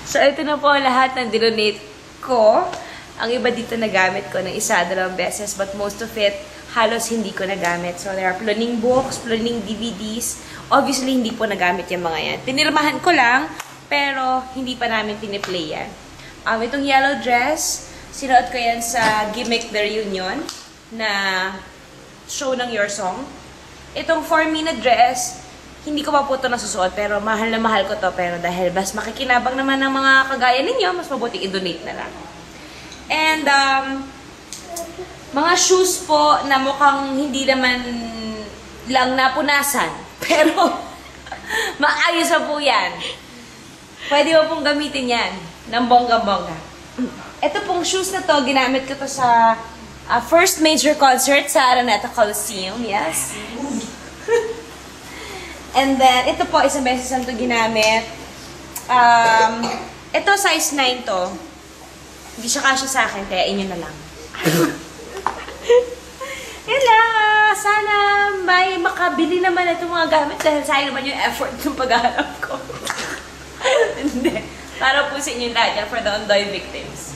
So, ito na po lahat ng dinonate ko. Ang iba dito nagamit ko ng isa, dalawang beses, but most of it, halos hindi ko nagamit. So, there are planning books, planning DVDs. Obviously, hindi po nagamit yung mga yan. Tinirmahan ko lang, pero hindi pa namin tiniplay yan. Itong yellow dress, sinuot ko yan sa Gimmick the Reunion na show ng Your Song. Itong 4-minute dress, hindi ko pa po ito nasusuot, pero mahal na mahal ko to. Pero dahil mas makikinabang naman ng mga kagaya ninyo, mas mabuti i-donate na lang. And, mga shoes po na mukhang hindi naman lang napunasan. Pero, maayos na po yan. Pwede mo pong gamitin yan ng bongga-bongga. Ito pong shoes na to, ginamit ko to sa first major concert sa Araneta Coliseum. Yes. And then, ito po, isang beses lang ito ginamit. Ito, size 9 to. Hindi siya kasya sa akin, kaya inyo na lang. Yan lang. Sana may makabili naman itong mga gamit dahil sayang naman yung effort ng paghahanap ko. Hindi. Para po sa inyo lahat yan for the Ondoy victims.